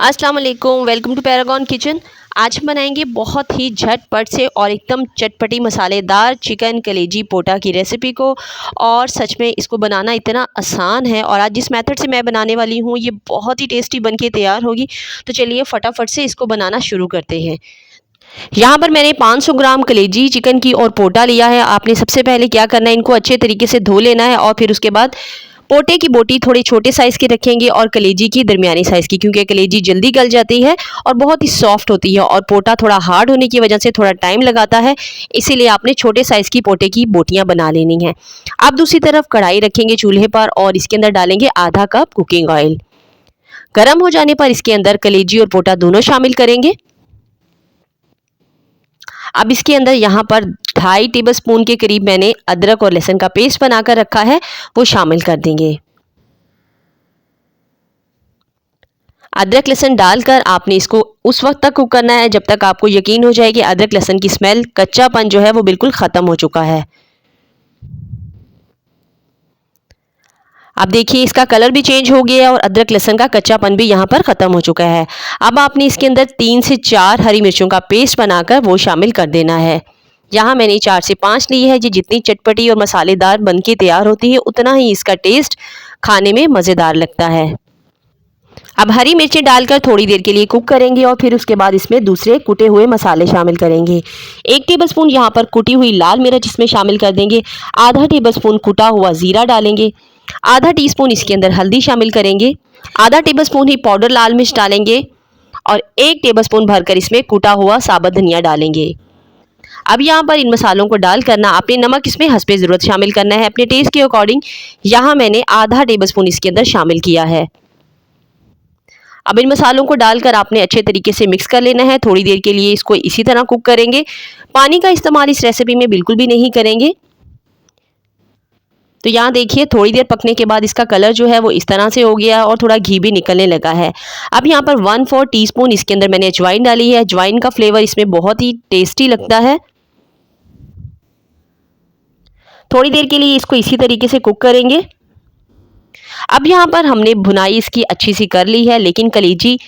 अस्सलाम वालेकुम, welcome to Paragon kitchen. आज हम बनाएंगे बहुत ही झटपट से और एकदम चटपटी मसालेदार चिकन कलेजी पोटा की रेसिपी को। और सच में इसको बनाना इतना आसान है और आज जिस मेथड से मैं बनाने वाली हूँ ये बहुत ही टेस्टी बनके तैयार होगी। तो चलिए फटाफट से इसको बनाना शुरू करते हैं। यहाँ पर मैंने 500 ग्राम कलेजी चिकन की और पोटा लिया है। आपने सबसे पहले क्या करना है, इनको अच्छे तरीके से धो लेना है और फिर उसके बाद पोटे की बोटी थोड़ी छोटे साइज़ की रखेंगे और कलेजी की दरमियानी साइज़ की, क्योंकि कलेजी जल्दी गल जाती है और बहुत ही सॉफ्ट होती है और पोटा थोड़ा हार्ड होने की वजह से थोड़ा टाइम लगाता है, इसीलिए आपने छोटे साइज़ की पोटे की बोटियां बना लेनी है। आप दूसरी तरफ कढ़ाई रखेंगे चूल्हे पर और इसके अंदर डालेंगे आधा कप कुकिंग ऑयल। गर्म हो जाने पर इसके अंदर कलेजी और पोटा दोनों शामिल करेंगे। अब इसके अंदर यहाँ पर 2.5 टेबलस्पून के करीब मैंने अदरक और लहसुन का पेस्ट बनाकर रखा है, वो शामिल कर देंगे। अदरक लहसुन डालकर आपने इसको उस वक्त तक कुक करना है जब तक आपको यकीन हो जाए कि अदरक लहसुन की स्मेल, कच्चापन जो है वो बिल्कुल ख़त्म हो चुका है। अब देखिए इसका कलर भी चेंज हो गया है और अदरक लहसुन का कच्चापन भी यहाँ पर ख़त्म हो चुका है। अब आपने इसके अंदर 3 से 4 हरी मिर्चों का पेस्ट बनाकर वो शामिल कर देना है। यहाँ मैंने 4 से 5 ली है। ये जितनी चटपटी और मसालेदार बनके तैयार होती है उतना ही इसका टेस्ट खाने में मज़ेदार लगता है। अब हरी मिर्चें डालकर थोड़ी देर के लिए कुक करेंगे और फिर उसके बाद इसमें दूसरे कुटे हुए मसाले शामिल करेंगे। 1 टेबलस्पून यहाँ पर कुटी हुई लाल मिर्च इसमें शामिल कर देंगे। आधा टेबलस्पून कुटा हुआ ज़ीरा डालेंगे। आधा टीस्पून इसके अंदर हल्दी शामिल करेंगे। आधा टेबलस्पून ही पाउडर लाल मिर्च डालेंगे और 1 टेबलस्पून भरकर इसमें कुटा हुआ साबुत धनिया डालेंगे। अब यहाँ पर इन मसालों को डाल करना आपने नमक इसमें हस्बे ज़रूरत शामिल करना है अपने टेस्ट के अकॉर्डिंग। यहाँ मैंने आधा टेबलस्पून इसके अंदर शामिल किया है। अब इन मसालों को डालकर आपने अच्छे तरीके से मिक्स कर लेना है। थोड़ी देर के लिए इसको इसी तरह कुक करेंगे। पानी का इस्तेमाल इस रेसिपी में बिल्कुल भी नहीं करेंगे। तो यहाँ देखिए थोड़ी देर पकने के बाद इसका कलर जो है वो इस तरह से हो गया है और थोड़ा घी भी निकलने लगा है। अब यहाँ पर 1/4 टीस्पून इसके अंदर मैंने अजवाइन डाली है। अजवाइन का फ्लेवर इसमें बहुत ही टेस्टी लगता है। थोड़ी देर के लिए इसको इसी तरीके से कुक करेंगे। अब यहाँ पर हमने भुनाई इसकी अच्छी सी कर ली है, लेकिन कलेजी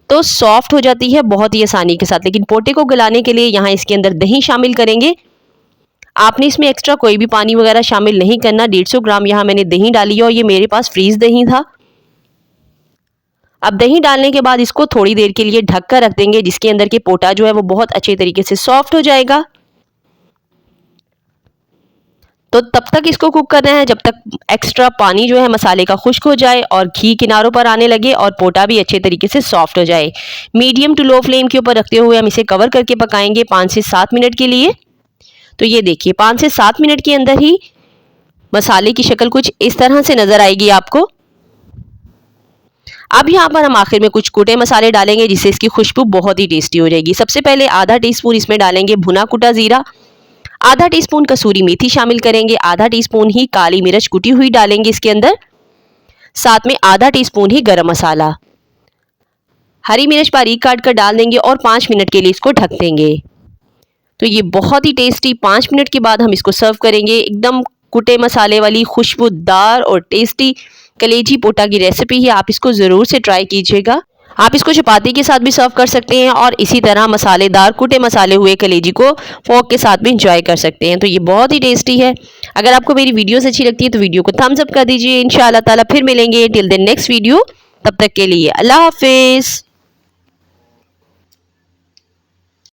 तो सॉफ्ट हो जाती है बहुत ही आसानी के साथ। लेकिन पोटे को गलाने के लिए यहाँ इसके अंदर दही शामिल करेंगे। आपने इसमें एक्स्ट्रा कोई भी पानी वगैरह शामिल नहीं करना। 150 ग्राम यहाँ मैंने दही डाली है और ये मेरे पास फ्रीज दही था। अब दही डालने के बाद इसको थोड़ी देर के लिए ढक कर रख देंगे, जिसके अंदर के पोटा जो है वो बहुत अच्छे तरीके से सॉफ्ट हो जाएगा। तो तब तक इसको कुक करना है जब तक एक्स्ट्रा पानी जो है मसाले का खुश्क हो जाए और घी किनारों पर आने लगे और पोटा भी अच्छे तरीके से सॉफ्ट हो जाए। मीडियम टू लो फ्लेम के ऊपर रखते हुए हम इसे कवर करके पकाएंगे 5 से 7 मिनट के लिए। तो ये देखिए 5 से 7 मिनट के अंदर ही मसाले की शक्ल कुछ इस तरह से नज़र आएगी आपको। अब यहाँ पर हम आखिर में कुछ कुटे मसाले डालेंगे जिससे इसकी खुशबू बहुत ही टेस्टी हो जाएगी। सबसे पहले आधा टीस्पून इसमें डालेंगे भुना कुटा ज़ीरा। आधा टीस्पून कसूरी मेथी शामिल करेंगे। आधा टीस्पून ही काली मिर्च कुटी हुई डालेंगे इसके अंदर। साथ में आधा टीस्पून ही गरम मसाला। हरी मिर्च बारीक काट कर डाल देंगे और 5 मिनट के लिए इसको ढक देंगे। तो ये बहुत ही टेस्टी 5 मिनट के बाद हम इसको सर्व करेंगे। एकदम कुटे मसाले वाली खुशबूदार और टेस्टी कलेजी पोटा की रेसिपी है। आप इसको ज़रूर से ट्राई कीजिएगा। आप इसको चपाती के साथ भी सर्व कर सकते हैं और इसी तरह मसालेदार कुटे मसाले हुए कलेजी को फोक के साथ भी इंजॉय कर सकते हैं। तो ये बहुत ही टेस्टी है। अगर आपको मेरी वीडियोस अच्छी लगती है तो वीडियो को थम्स अप कर दीजिए। इंशाअल्लाह ताला फिर मिलेंगे टिल द नेक्स्ट वीडियो। तब तक के लिए अल्लाह हाफिज़।